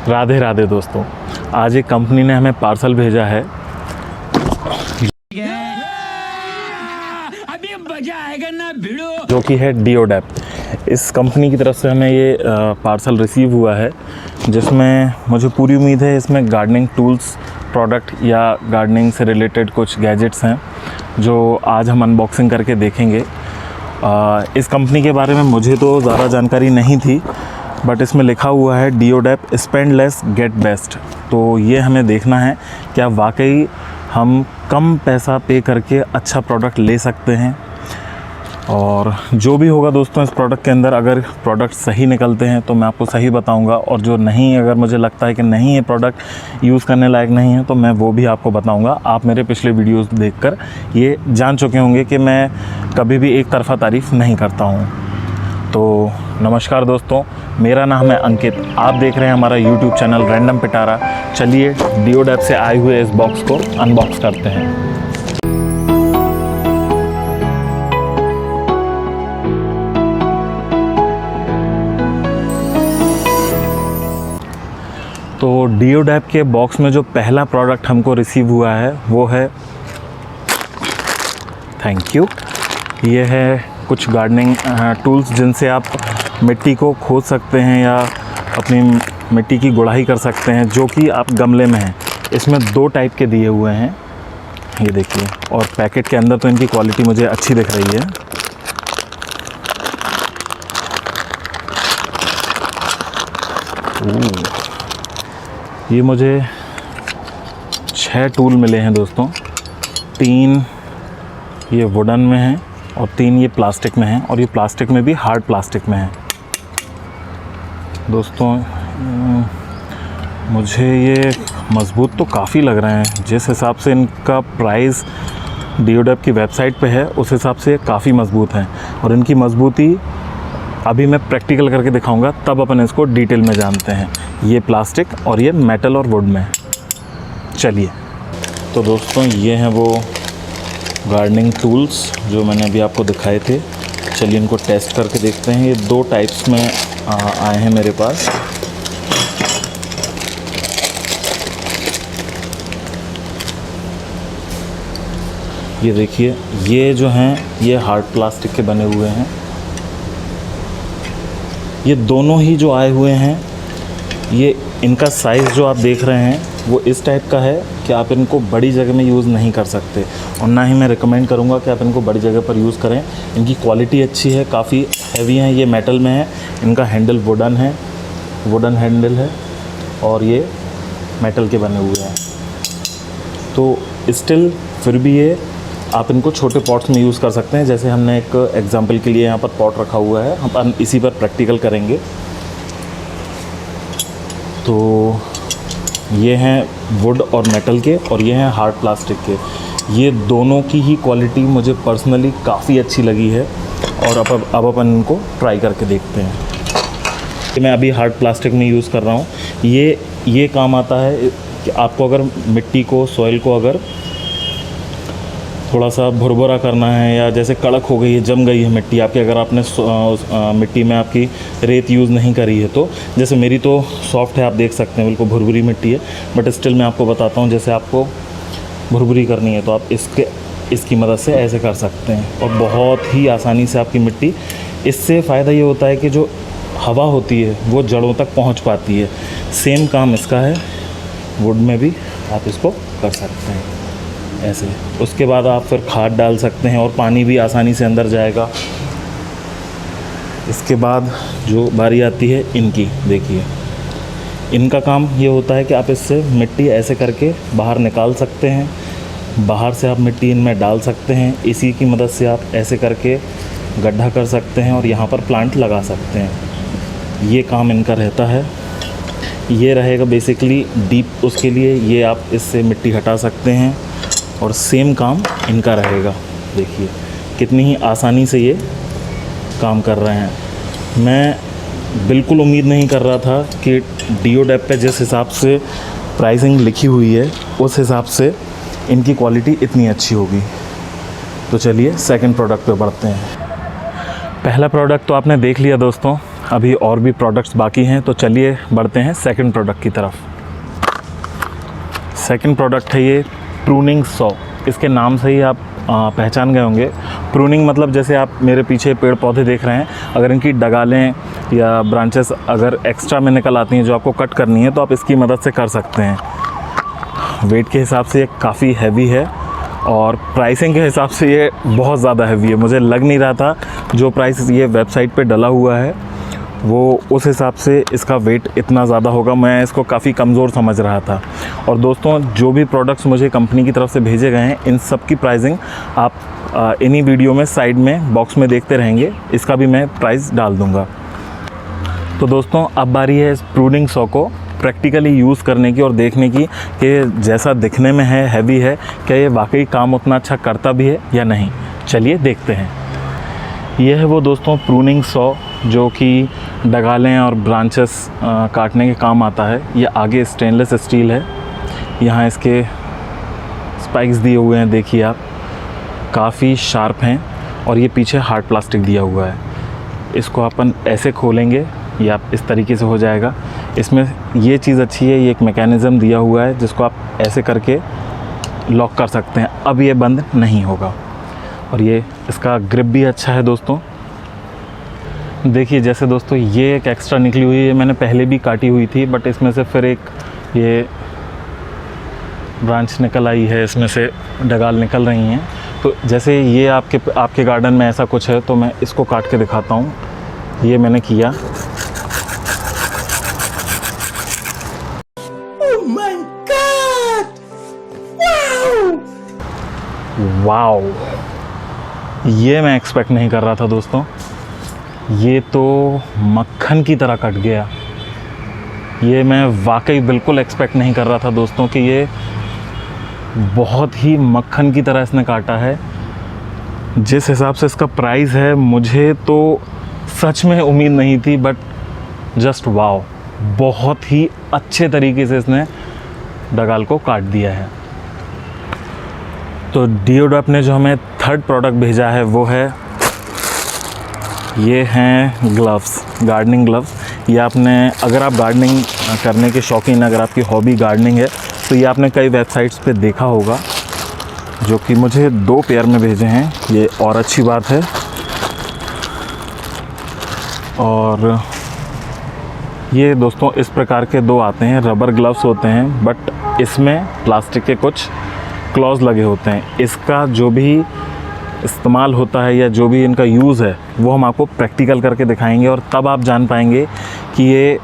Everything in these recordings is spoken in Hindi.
राधे राधे दोस्तों, आज एक कंपनी ने हमें पार्सल भेजा है अभी मजा आएगा ना भिड़ो, जो कि है डिओडैप। इस कंपनी की तरफ से हमें ये पार्सल रिसीव हुआ है, जिसमें मुझे पूरी उम्मीद है इसमें गार्डनिंग टूल्स प्रोडक्ट या गार्डनिंग से रिलेटेड कुछ गैजेट्स हैं जो आज हम अनबॉक्सिंग करके देखेंगे। इस कंपनी के बारे में मुझे तो ज़्यादा जानकारी नहीं थी, बट इसमें लिखा हुआ है डिओडैप स्पेंड लेस गेट बेस्ट। तो ये हमें देखना है क्या वाकई हम कम पैसा पे करके अच्छा प्रोडक्ट ले सकते हैं। और जो भी होगा दोस्तों इस प्रोडक्ट के अंदर, अगर प्रोडक्ट सही निकलते हैं तो मैं आपको सही बताऊंगा, और जो नहीं, अगर मुझे लगता है कि नहीं ये प्रोडक्ट यूज़ करने लायक नहीं है तो मैं वो भी आपको बताऊंगा। आप मेरे पिछले वीडियोस देखकर ये जान चुके होंगे कि मैं कभी भी एक तरफ़ा तारीफ़ नहीं करता हूँ। तो नमस्कार दोस्तों, मेरा नाम है अंकित, आप देख रहे हैं हमारा यूट्यूब चैनल रैंडम पिटारा। चलिए डिओडैप से आए हुए इस बॉक्स को अनबॉक्स करते हैं। तो डिओडैप के बॉक्स में जो पहला प्रोडक्ट हमको रिसीव हुआ है वो है, थैंक यू, ये है कुछ गार्डनिंग टूल्स जिनसे आप मिट्टी को खोद सकते हैं या अपनी मिट्टी की गुड़ाई कर सकते हैं, जो कि आप गमले में हैं। इसमें 2 टाइप के दिए हुए हैं, ये देखिए, और पैकेट के अंदर तो इनकी क्वालिटी मुझे अच्छी दिख रही है। ये मुझे 6 टूल मिले हैं दोस्तों, 3 ये वुडन में हैं और 3 ये प्लास्टिक में हैं, और ये प्लास्टिक में भी हार्ड प्लास्टिक में है। दोस्तों मुझे ये मज़बूत तो काफ़ी लग रहे हैं, जिस हिसाब से इनका प्राइस डिओडैप की वेबसाइट पे है उस हिसाब से काफ़ी मज़बूत हैं, और इनकी मज़बूती अभी मैं प्रैक्टिकल करके दिखाऊंगा, तब अपन इसको डिटेल में जानते हैं। ये प्लास्टिक और ये मेटल और वुड में। चलिए, तो दोस्तों ये हैं वो गार्डनिंग टूल्स जो मैंने अभी आपको दिखाए थे। चलिए इनको टेस्ट करके देखते हैं। ये 2 टाइप्स में आए हैं मेरे पास। ये देखिए, ये जो हैं ये हार्ड प्लास्टिक के बने हुए हैं। ये दोनों ही जो आए हुए हैं, ये इनका साइज़ जो आप देख रहे हैं वो इस टाइप का है कि आप इनको बड़ी जगह में यूज़ नहीं कर सकते, और ना ही मैं रिकमेंड करूँगा कि आप इनको बड़ी जगह पर यूज़ करें। इनकी क्वालिटी अच्छी है, काफ़ी हैवी हैं। ये मेटल में है, इनका हैंडल वुडन है, वुडन हैंडल है, और ये मेटल के बने हुए हैं। तो स्टिल फिर भी ये आप इनको छोटे पॉट्स में यूज़ कर सकते हैं। जैसे हमने एक एग्जांपल के लिए यहाँ पर पॉट रखा हुआ है, हम इसी पर प्रैक्टिकल करेंगे। तो ये हैं वुड और मेटल के, और ये हैं हार्ड प्लास्टिक के। ये दोनों की ही क्वालिटी मुझे पर्सनली काफ़ी अच्छी लगी है, और अब अपन इनको ट्राई करके देखते हैं। मैं अभी हार्ड प्लास्टिक में यूज़ कर रहा हूँ। ये काम आता है कि आपको अगर मिट्टी को, सॉइल को अगर थोड़ा सा भुरभुरा करना है, या जैसे कड़क हो गई है, जम गई है मिट्टी आपकी, अगर आपने मिट्टी में आपकी रेत यूज़ नहीं करी है, तो जैसे मेरी तो सॉफ्ट है, आप देख सकते हैं बिल्कुल भुरभुरी मिट्टी है, बट स्टिल मैं आपको बताता हूँ, जैसे आपको भुरभुरी करनी है तो आप इसकी मदद से ऐसे कर सकते हैं, और बहुत ही आसानी से आपकी मिट्टी। इससे फ़ायदा ये होता है कि जो हवा होती है वो जड़ों तक पहुँच पाती है। सेम काम इसका है, वुड में भी आप इसको कर सकते हैं ऐसे। उसके बाद आप फिर खाद डाल सकते हैं, और पानी भी आसानी से अंदर जाएगा। इसके बाद जो बारी आती है इनकी, देखिए इनका काम ये होता है कि आप इससे मिट्टी ऐसे करके बाहर निकाल सकते हैं, बाहर से आप मिट्टी इनमें डाल सकते हैं। इसी की मदद से आप ऐसे करके गड्ढा कर सकते हैं और यहाँ पर प्लांट लगा सकते हैं। ये काम इनका रहता है। ये रहेगा बेसिकली डीप, उसके लिए ये आप इससे मिट्टी हटा सकते हैं, और सेम काम इनका रहेगा। देखिए कितनी ही आसानी से ये काम कर रहे हैं। मैं बिल्कुल उम्मीद नहीं कर रहा था कि डिओडैप पे जिस हिसाब से प्राइसिंग लिखी हुई है उस हिसाब से इनकी क्वालिटी इतनी अच्छी होगी। तो चलिए सेकंड प्रोडक्ट पे बढ़ते हैं। पहला प्रोडक्ट तो आपने देख लिया दोस्तों, अभी और भी प्रोडक्ट्स बाकी हैं, तो चलिए बढ़ते हैं सेकंड प्रोडक्ट की तरफ। सेकंड प्रोडक्ट है ये प्रूनिंग सॉ। इसके नाम से ही आप पहचान गए होंगे। प्रूनिंग मतलब जैसे आप मेरे पीछे पेड़ पौधे देख रहे हैं, अगर इनकी डगालें या ब्रांचेस अगर एक्स्ट्रा में निकल आती हैं जो आपको कट करनी है, तो आप इसकी मदद से कर सकते हैं। वेट के हिसाब से ये काफ़ी हैवी है और प्राइसिंग के हिसाब से ये बहुत ज़्यादा हैवी है। मुझे लग नहीं रहा था जो प्राइस ये वेबसाइट पे डला हुआ है वो उस हिसाब से इसका वेट इतना ज़्यादा होगा। मैं इसको काफ़ी कमज़ोर समझ रहा था। और दोस्तों, जो भी प्रोडक्ट्स मुझे कंपनी की तरफ से भेजे गए हैं, इन सब की प्राइसिंग आप इन्हीं वीडियो में साइड में बॉक्स में देखते रहेंगे। इसका भी मैं प्राइस डाल दूँगा। तो दोस्तों, अब बारी है इस प्रूनिंग सॉ को प्रैक्टिकली यूज़ करने की और देखने की कि जैसा दिखने में है, हैवी है, क्या ये वाकई काम उतना अच्छा करता भी है या नहीं। चलिए देखते हैं। यह है वो दोस्तों प्रूनिंग सॉ जो कि डगालें और ब्रांचेस काटने के काम आता है। ये आगे स्टेनलेस स्टील है, यहाँ इसके स्पाइक्स दिए हुए हैं, देखिए आप, काफ़ी शार्प हैं। और ये पीछे हार्ड प्लास्टिक दिया हुआ है। इसको अपन ऐसे खोलेंगे या इस तरीके से हो जाएगा। इसमें ये चीज़ अच्छी है, ये एक मैकेनिज़्म दिया हुआ है जिसको आप ऐसे करके लॉक कर सकते हैं। अब ये बंद नहीं होगा। और ये इसका ग्रिप भी अच्छा है दोस्तों। देखिए जैसे दोस्तों ये एक एक्स्ट्रा निकली हुई है, मैंने पहले भी काटी हुई थी, बट इसमें से फिर एक ये ब्रांच निकल आई है, इसमें से डगाल निकल रही हैं। तो जैसे ये आपके गार्डन में ऐसा कुछ है तो मैं इसको काट के दिखाता हूँ। ये मैंने किया। वाओ, ये मैं एक्सपेक्ट नहीं कर रहा था दोस्तों। ये तो मक्खन की तरह कट गया। ये मैं वाकई बिल्कुल एक्सपेक्ट नहीं कर रहा था दोस्तों कि ये बहुत ही मक्खन की तरह इसने काटा है। जिस हिसाब से इसका प्राइस है, मुझे तो सच में उम्मीद नहीं थी, बट जस्ट वाओ, बहुत ही अच्छे तरीके से इसने डगाल को काट दिया है। तो डिओडप ने जो हमें थर्ड प्रोडक्ट भेजा है वो है, ये हैं ग्लव्स, गार्डनिंग ग्लव्स। ये आपने, अगर आप गार्डनिंग करने के शौकीन, अगर आपकी हॉबी गार्डनिंग है, तो ये आपने कई वेबसाइट्स पे देखा होगा, जो कि मुझे 2 पेयर में भेजे हैं। ये और अच्छी बात है। और ये दोस्तों इस प्रकार के 2 आते हैं, रबर ग्लव्स होते हैं, बट इसमें प्लास्टिक के कुछ क्लॉज लगे होते हैं। इसका जो भी इस्तेमाल होता है या जो भी इनका यूज़ है वो हम आपको प्रैक्टिकल करके दिखाएंगे, और तब आप जान पाएंगे कि ये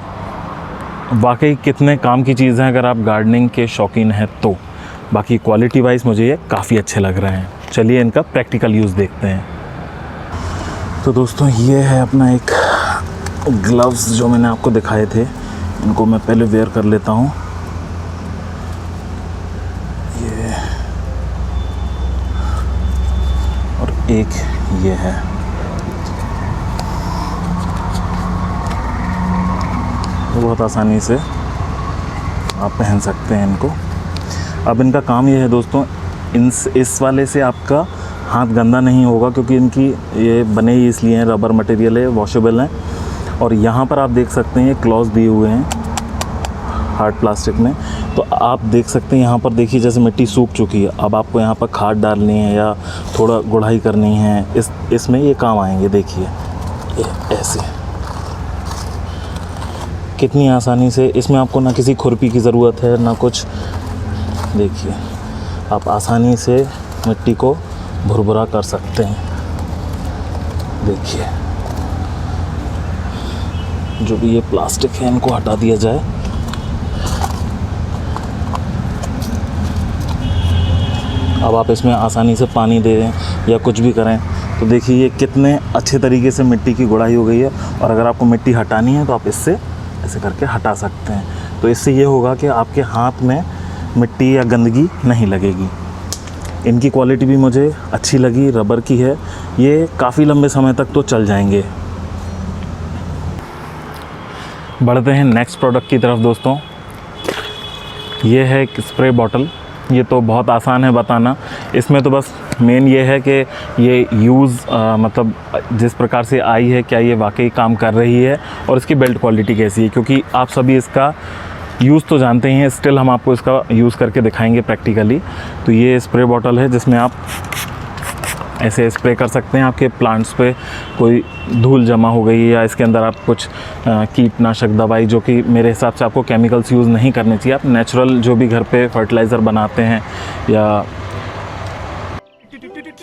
वाकई कितने काम की चीज़ है अगर आप गार्डनिंग के शौकीन हैं तो। बाकी क्वालिटी वाइज मुझे ये काफ़ी अच्छे लग रहे हैं। चलिए इनका प्रैक्टिकल यूज़ देखते हैं। तो दोस्तों, ये है अपना एक ग्लव्स जो मैंने आपको दिखाए थे। इनको मैं पहले वेयर कर लेता हूँ। ये और एक ये है। बहुत आसानी से आप पहन सकते हैं इनको। अब इनका काम ये है दोस्तों, इस वाले से आपका हाथ गंदा नहीं होगा, क्योंकि इनकी ये बने ही इसलिए हैं, रबर मटेरियल है, वॉशेबल हैं। और यहाँ पर आप देख सकते हैं ये क्लॉज दिए हुए हैं हार्ड प्लास्टिक में। तो आप देख सकते हैं यहाँ पर, देखिए जैसे मिट्टी सूख चुकी है, अब आपको यहाँ पर खाद डालनी है या थोड़ा गुड़ाई करनी है, इसमें ये काम आएंगे। देखिए ये ऐसे कितनी आसानी से, इसमें आपको ना किसी खुरपी की ज़रूरत है ना कुछ। देखिए आप आसानी से मिट्टी को भुरभुरा कर सकते हैं। देखिए जो भी ये प्लास्टिक है इनको हटा दिया जाए। अब आप इसमें आसानी से पानी दे दें या कुछ भी करें, तो देखिए ये कितने अच्छे तरीके से मिट्टी की गुड़ाई हो गई है। और अगर आपको मिट्टी हटानी है तो आप इससे ऐसे करके हटा सकते हैं। तो इससे ये होगा कि आपके हाथ में मिट्टी या गंदगी नहीं लगेगी। इनकी क्वालिटी भी मुझे अच्छी लगी, रबर की है, ये काफ़ी लंबे समय तक तो चल जाएंगे। बढ़ते हैं नेक्स्ट प्रोडक्ट की तरफ दोस्तों। ये है एक स्प्रे बॉटल। ये तो बहुत आसान है बताना। इसमें तो बस मेन ये है कि ये यूज़ मतलब जिस प्रकार से आई है, क्या ये वाकई काम कर रही है और इसकी बिल्ड क्वालिटी कैसी है, क्योंकि आप सभी इसका यूज़ तो जानते ही हैं, स्टिल हम आपको इसका यूज़ करके दिखाएंगे प्रैक्टिकली। तो ये स्प्रे बॉटल है जिसमें आप ऐसे स्प्रे कर सकते हैं। आपके प्लांट्स पे कोई धूल जमा हो गई या इसके अंदर आप कुछ कीटनाशक दवाई, जो कि मेरे हिसाब से आपको केमिकल्स यूज़ नहीं करने चाहिए, आप नेचुरल जो भी घर पे फर्टिलाइज़र बनाते हैं या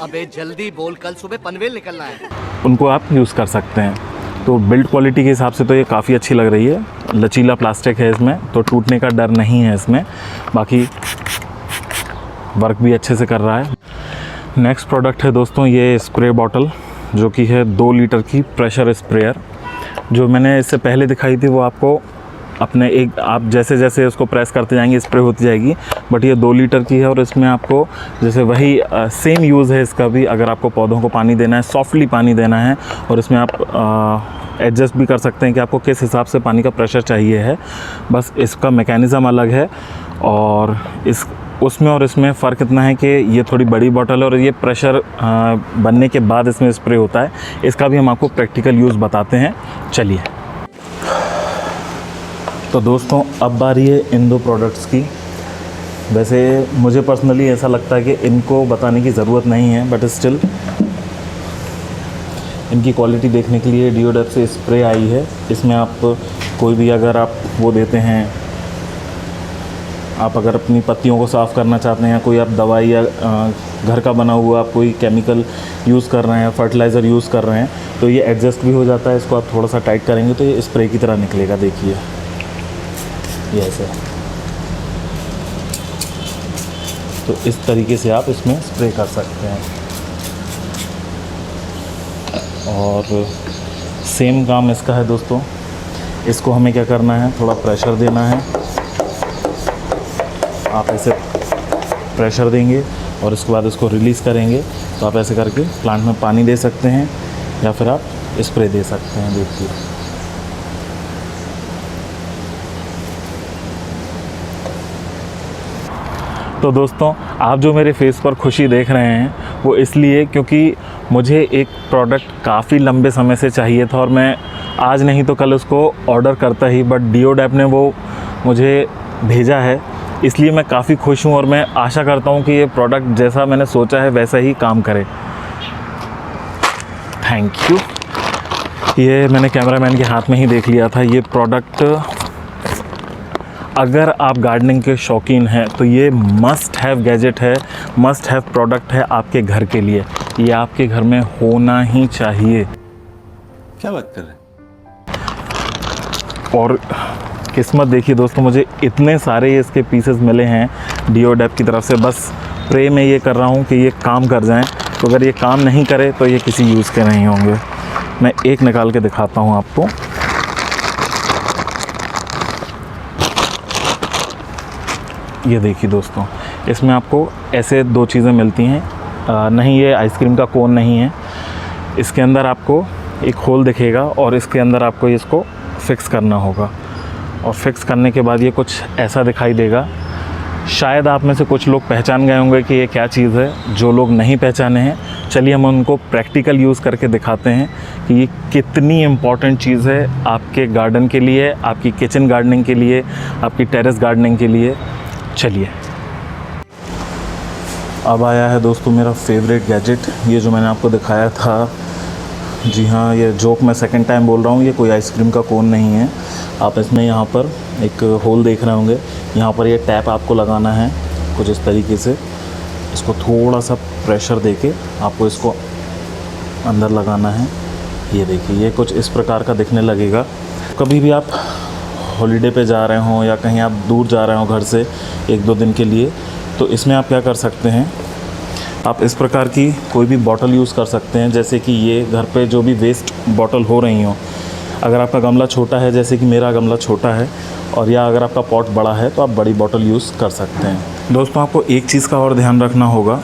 अबे जल्दी बोल, कल सुबह पनवेल निकलना है। उनको आप यूज़ कर सकते हैं। तो बिल्ड क्वालिटी के हिसाब से तो ये काफ़ी अच्छी लग रही है। लचीला प्लास्टिक है इसमें, तो टूटने का डर नहीं है इसमें। बाकी वर्क भी अच्छे से कर रहा है। नेक्स्ट प्रोडक्ट है दोस्तों ये स्प्रे बॉटल, जो कि है 2 लीटर की प्रेशर स्प्रेयर। जो मैंने इससे पहले दिखाई थी वो आपको अपने एक, आप जैसे जैसे उसको प्रेस करते जाएंगे स्प्रे होती जाएगी, बट ये 2 लीटर की है और इसमें आपको जैसे वही सेम यूज़ है इसका भी। अगर आपको पौधों को पानी देना है, सॉफ्टली पानी देना है, और इसमें आप एडजस्ट भी कर सकते हैं कि आपको किस हिसाब से पानी का प्रेशर चाहिए है। बस इसका मैकेनिज़्म अलग है और उसमें और इसमें फ़र्क इतना है कि ये थोड़ी बड़ी बॉटल है और ये प्रेशर बनने के बाद इसमें स्प्रे होता है। इसका भी हम आपको प्रैक्टिकल यूज़ बताते हैं, चलिए। तो दोस्तों अब बारी है इन 2 प्रोडक्ट्स की। वैसे मुझे पर्सनली ऐसा लगता है कि इनको बताने की ज़रूरत नहीं है, बट स्टिल इनकी क्वालिटी देखने के लिए डिओडेप से स्प्रे आई है। इसमें आप कोई भी अगर आप वो देते हैं, आप अगर अपनी पत्तियों को साफ़ करना चाहते हैं या कोई आप दवाई या घर का बना हुआ आप कोई केमिकल यूज़ कर रहे हैं, फर्टिलाइज़र यूज़ कर रहे हैं, तो ये एडजस्ट भी हो जाता है। इसको आप थोड़ा सा टाइट करेंगे तो ये स्प्रे की तरह निकलेगा। देखिए ये ऐसे, तो इस तरीके से आप इसमें स्प्रे कर सकते हैं। और सेम काम इसका है दोस्तों। इसको हमें क्या करना है, थोड़ा प्रेशर देना है। आप ऐसे प्रेशर देंगे और उसके बाद इसको रिलीज़ करेंगे, तो आप ऐसे करके प्लांट में पानी दे सकते हैं या फिर आप स्प्रे दे सकते हैं। देखिए तो दोस्तों आप जो मेरे फेस पर खुशी देख रहे हैं वो इसलिए क्योंकि मुझे एक प्रोडक्ट काफ़ी लंबे समय से चाहिए था और मैं आज नहीं तो कल उसको ऑर्डर करता ही, बट डिओडेप ने वो मुझे भेजा है, इसलिए मैं काफ़ी खुश हूँ और मैं आशा करता हूँ कि ये प्रोडक्ट जैसा मैंने सोचा है वैसा ही काम करे। Thank you. ये मैंने कैमरामैन के हाथ में ही देख लिया था। ये प्रोडक्ट अगर आप गार्डनिंग के शौकीन हैं तो ये मस्ट हैव गैजेट है, मस्ट हैव प्रोडक्ट है आपके घर के लिए। ये आपके घर में होना ही चाहिए। क्या बात कर रहे हैं? और किस्मत देखिए दोस्तों, मुझे इतने सारे इसके पीसेस मिले हैं डिओडेप की तरफ से। बस प्रे में ये कर रहा हूँ कि ये काम कर जाएं। तो अगर ये काम नहीं करे तो ये किसी यूज़ के नहीं होंगे। मैं एक निकाल के दिखाता हूँ आपको। ये देखिए दोस्तों, इसमें आपको ऐसे 2 चीज़ें मिलती हैं। नहीं, ये आइसक्रीम का कोन नहीं है। इसके अंदर आपको एक होल दिखेगा और इसके अंदर आपको इसको फिक्स करना होगा, और फिक्स करने के बाद ये कुछ ऐसा दिखाई देगा। शायद आप में से कुछ लोग पहचान गए होंगे कि ये क्या चीज़ है। जो लोग नहीं पहचाने हैं, चलिए हम उनको प्रैक्टिकल यूज़ करके दिखाते हैं कि ये कितनी इम्पॉर्टेंट चीज़ है आपके गार्डन के लिए, आपकी किचन गार्डनिंग के लिए, आपकी टेरेस गार्डनिंग के लिए। चलिए अब आया है दोस्तों मेरा फेवरेट गैजेट, ये जो मैंने आपको दिखाया था। जी हाँ, ये जोक मैं सेकंड टाइम बोल रहा हूँ। ये कोई आइसक्रीम का कोन नहीं है। आप इसमें यहाँ पर एक होल देख रहे होंगे, यहाँ पर ये टैप आपको लगाना है कुछ इस तरीके से। इसको थोड़ा सा प्रेशर देके आपको इसको अंदर लगाना है। ये देखिए, ये कुछ इस प्रकार का दिखने लगेगा। कभी भी आप हॉलीडे पे जा रहे हों या कहीं आप दूर जा रहे हों घर से 1-2 दिन के लिए, तो इसमें आप क्या कर सकते हैं, आप इस प्रकार की कोई भी बॉटल यूज़ कर सकते हैं। जैसे कि ये घर पे जो भी वेस्ट बॉटल हो रही हो, अगर आपका गमला छोटा है, जैसे कि मेरा गमला छोटा है, और या अगर आपका पॉट बड़ा है तो आप बड़ी बॉटल यूज़ कर सकते हैं। दोस्तों आपको एक चीज़ का और ध्यान रखना होगा,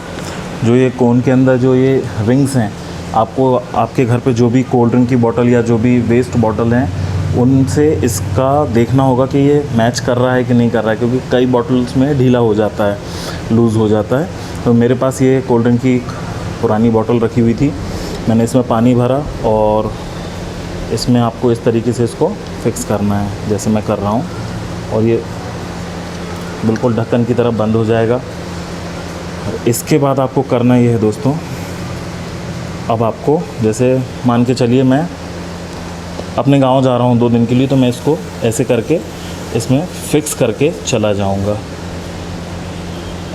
जो ये कोन के अंदर जो ये रिंग्स हैं, आपको आपके घर पे जो भी कोल्ड ड्रिंक की बॉटल या जो भी वेस्ट बॉटल हैं उनसे इसका देखना होगा कि ये मैच कर रहा है कि नहीं कर रहा है, क्योंकि कई बॉटल्स में ढीला हो जाता है। लूज़ हो जाता है। तो मेरे पास ये कोल्ड ड्रिंक की पुरानी बॉटल रखी हुई थी, मैंने इसमें पानी भरा और इसमें आपको इस तरीके से इसको फिक्स करना है जैसे मैं कर रहा हूँ, और ये बिल्कुल ढक्कन की तरफ बंद हो जाएगा। और इसके बाद आपको करना ये है दोस्तों, अब आपको जैसे मान के चलिए मैं अपने गांव जा रहा हूँ 2 दिन के लिए, तो मैं इसको ऐसे करके इसमें फिक्स करके चला जाऊँगा,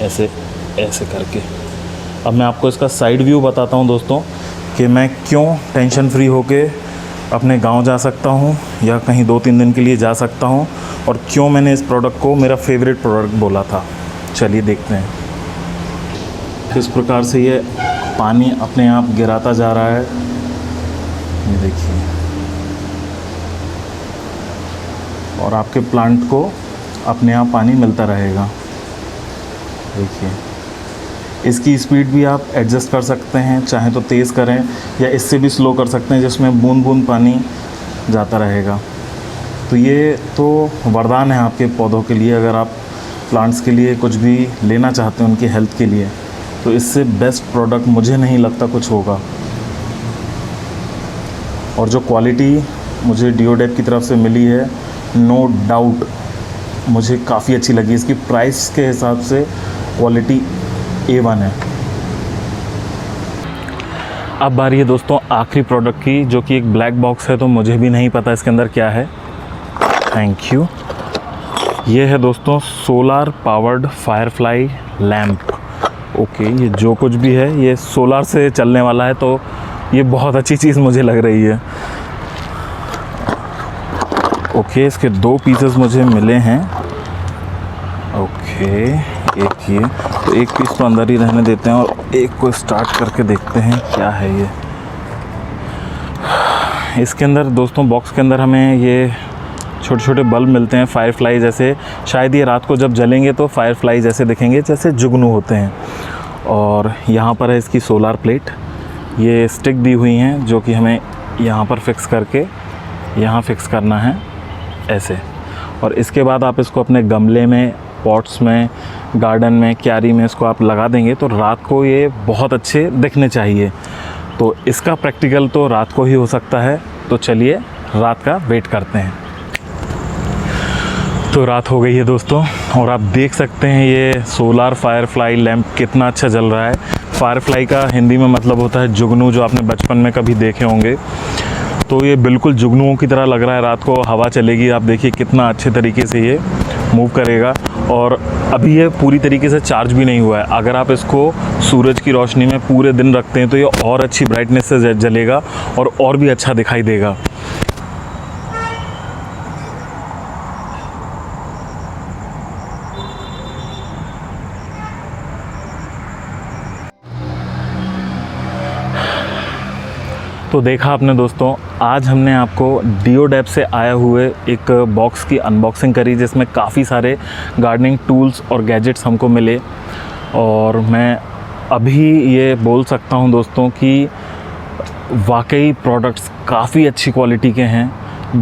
ऐसे ऐसे करके। अब मैं आपको इसका साइड व्यू बताता हूँ दोस्तों कि मैं क्यों टेंशन फ्री होके अपने गांव जा सकता हूँ या कहीं 2-3 दिन के लिए जा सकता हूँ, और क्यों मैंने इस प्रोडक्ट को मेरा फेवरेट प्रोडक्ट बोला था। चलिए देखते हैं किस प्रकार से ये पानी अपने आप गिराता जा रहा है। ये देखिए, और आपके प्लांट को अपने आप पानी मिलता रहेगा। देखिए, इसकी स्पीड भी आप एडजस्ट कर सकते हैं, चाहे तो तेज़ करें या इससे भी स्लो कर सकते हैं, जिसमें बूंद बूंद पानी जाता रहेगा। तो ये तो वरदान है आपके पौधों के लिए। अगर आप प्लांट्स के लिए कुछ भी लेना चाहते हैं उनकी हेल्थ के लिए, तो इससे बेस्ट प्रोडक्ट मुझे नहीं लगता कुछ होगा। और जो क्वालिटी मुझे डिओडेप की तरफ से मिली है, नो डाउट मुझे काफ़ी अच्छी लगी। इसकी प्राइस के हिसाब से क्वालिटी A1 है। अब बारी है दोस्तों आखिरी प्रोडक्ट की, जो कि एक ब्लैक बॉक्स है, तो मुझे भी नहीं पता इसके अंदर क्या है। Thank you. ये है दोस्तों solar powered Firefly lamp. Okay, ये जो कुछ भी है ये सोलार से चलने वाला है, तो ये बहुत अच्छी चीज़ मुझे लग रही है। ओके, इसके 2 पीसेस मुझे मिले हैं। ओके, एक ये, तो एक पीस तो अंदर ही रहने देते हैं और एक को स्टार्ट करके देखते हैं क्या है ये। इसके अंदर दोस्तों, बॉक्स के अंदर हमें ये छोटे छोटे बल्ब मिलते हैं, फायरफ्लाई जैसे। शायद ये रात को जब जलेंगे तो फायरफ्लाई जैसे दिखेंगे, जैसे जुगनू होते हैं। और यहाँ पर है इसकी सोलार प्लेट, ये स्टिक दी हुई हैं जो कि हमें यहाँ पर फिक्स करके यहाँ फिक्स करना है ऐसे। और इसके बाद आप इसको अपने गमले में, पॉट्स में, गार्डन में, क्यारी में इसको आप लगा देंगे तो रात को ये बहुत अच्छे दिखने चाहिए। तो इसका प्रैक्टिकल तो रात को ही हो सकता है। तो चलिए रात का वेट करते हैं। तो रात हो गई है दोस्तों, और आप देख सकते हैं ये सोलार फायरफ्लाई लैम्प कितना अच्छा जल रहा है। फायरफ्लाई का हिंदी में मतलब होता है जुगनू, जो आपने बचपन में कभी देखे होंगे। तो ये बिल्कुल जुगनुओं की तरह लग रहा है। रात को हवा चलेगी, आप देखिए कितना अच्छे तरीके से ये मूव करेगा। और अभी ये पूरी तरीके से चार्ज भी नहीं हुआ है। अगर आप इसको सूरज की रोशनी में पूरे दिन रखते हैं तो ये और अच्छी ब्राइटनेस से जलेगा और भी अच्छा दिखाई देगा। तो देखा आपने दोस्तों, आज हमने आपको डिओडेप से आए हुए एक बॉक्स की अनबॉक्सिंग करी, जिसमें काफ़ी सारे गार्डनिंग टूल्स और गैजेट्स हमको मिले। और मैं अभी ये बोल सकता हूँ दोस्तों कि वाकई प्रोडक्ट्स काफ़ी अच्छी क्वालिटी के हैं।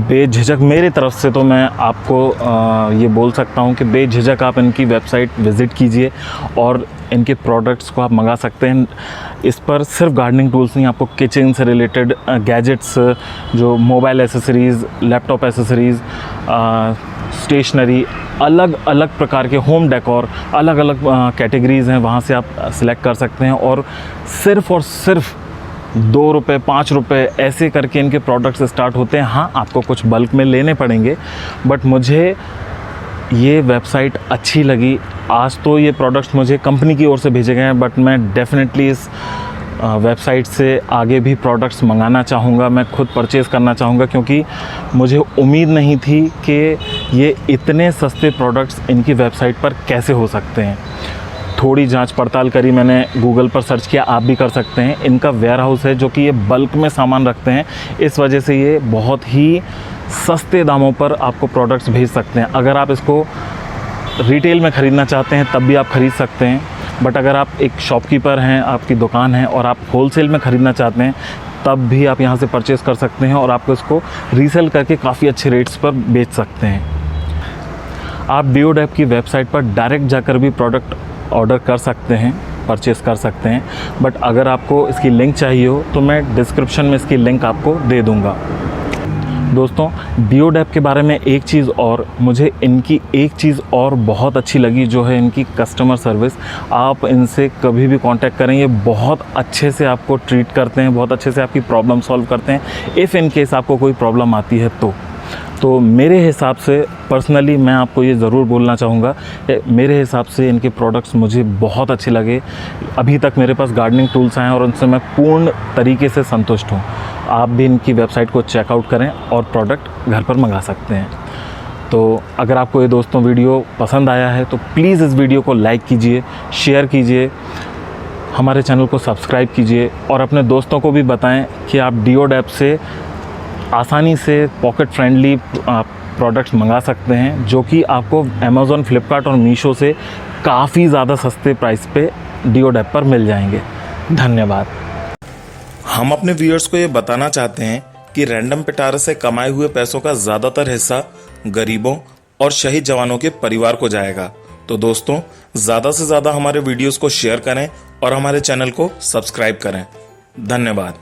बेझिझक मेरी तरफ से तो मैं आपको ये बोल सकता हूँ कि बेझिझक आप इनकी वेबसाइट विज़िट कीजिए और इनके प्रोडक्ट्स को आप मंगा सकते हैं। इस पर सिर्फ गार्डनिंग टूल्स नहीं, आपको किचन से रिलेटेड गैजेट्स, जो mobile accessories, laptop accessories, stationery, अलग अलग प्रकार के होम डेकोर, अलग अलग कैटेगरीज़ हैं, वहाँ से आप सिलेक्ट कर सकते हैं। और सिर्फ 2 रुपये, 5 रुपये ऐसे करके इनके प्रोडक्ट्स स्टार्ट होते हैं। हाँ, आपको कुछ बल्क में लेने पड़ेंगे, बट मुझे ये वेबसाइट अच्छी लगी। आज तो ये प्रोडक्ट्स मुझे कंपनी की ओर से भेजे गए हैं, बट मैं डेफिनेटली इस वेबसाइट से आगे भी प्रोडक्ट्स मंगाना चाहूँगा, मैं खुद परचेज़ करना चाहूँगा, क्योंकि मुझे उम्मीद नहीं थी कि ये इतने सस्ते प्रोडक्ट्स इनकी वेबसाइट पर कैसे हो सकते हैं। थोड़ी जांच पड़ताल करी मैंने, गूगल पर सर्च किया, आप भी कर सकते हैं। इनका वेयर हाउस है जो कि ये बल्क में सामान रखते हैं, इस वजह से ये बहुत ही सस्ते दामों पर आपको प्रोडक्ट्स भेज सकते हैं। अगर आप इसको रिटेल में ख़रीदना चाहते हैं तब भी आप ख़रीद सकते हैं, बट अगर आप एक शॉपकीपर हैं, आपकी दुकान है और आप होलसेल में ख़रीदना चाहते हैं तब भी आप यहाँ से परचेज़ कर सकते हैं और आपको इसको रीसेल करके काफ़ी अच्छे रेट्स पर बेच सकते हैं। आप डिओडेप की वेबसाइट पर डायरेक्ट जाकर भी प्रोडक्ट ऑर्डर कर सकते हैं, परचेज़ कर सकते हैं। बट अगर आपको इसकी लिंक चाहिए हो तो मैं डिस्क्रिप्शन में इसकी लिंक आपको दे दूँगा। दोस्तों, डिओडैप के बारे में एक चीज़ और, मुझे इनकी एक चीज़ और बहुत अच्छी लगी, जो है इनकी कस्टमर सर्विस। आप इनसे कभी भी कांटेक्ट करें, ये बहुत अच्छे से आपको ट्रीट करते हैं, बहुत अच्छे से आपकी प्रॉब्लम सॉल्व करते हैं इफ़ इन केस आपको कोई प्रॉब्लम आती है तो मेरे हिसाब से पर्सनली मैं आपको ये ज़रूर बोलना चाहूँगा, मेरे हिसाब से इनके प्रोडक्ट्स मुझे बहुत अच्छे लगे। अभी तक मेरे पास गार्डनिंग टूल्स आए और उनसे मैं पूर्ण तरीके से संतुष्ट हूँ। आप भी इनकी वेबसाइट को चेकआउट करें और प्रोडक्ट घर पर मंगा सकते हैं। तो अगर आपको ये दोस्तों वीडियो पसंद आया है तो प्लीज़ इस वीडियो को लाइक कीजिए, शेयर कीजिए, हमारे चैनल को सब्सक्राइब कीजिए और अपने दोस्तों को भी बताएं कि आप डिओडैप से आसानी से पॉकेट फ्रेंडली प्रोडक्ट्स मंगा सकते हैं, जो कि आपको अमेज़ॉन, फ्लिपकार्ट और मीशो से काफ़ी ज़्यादा सस्ते प्राइस पे डिओडैप पर मिल जाएंगे। धन्यवाद। हम अपने व्यूअर्स को ये बताना चाहते हैं कि रैंडम पिटारा से कमाए हुए पैसों का ज़्यादातर हिस्सा गरीबों और शहीद जवानों के परिवार को जाएगा। तो दोस्तों, ज़्यादा से ज़्यादा हमारे वीडियोस को शेयर करें और हमारे चैनल को सब्सक्राइब करें। धन्यवाद।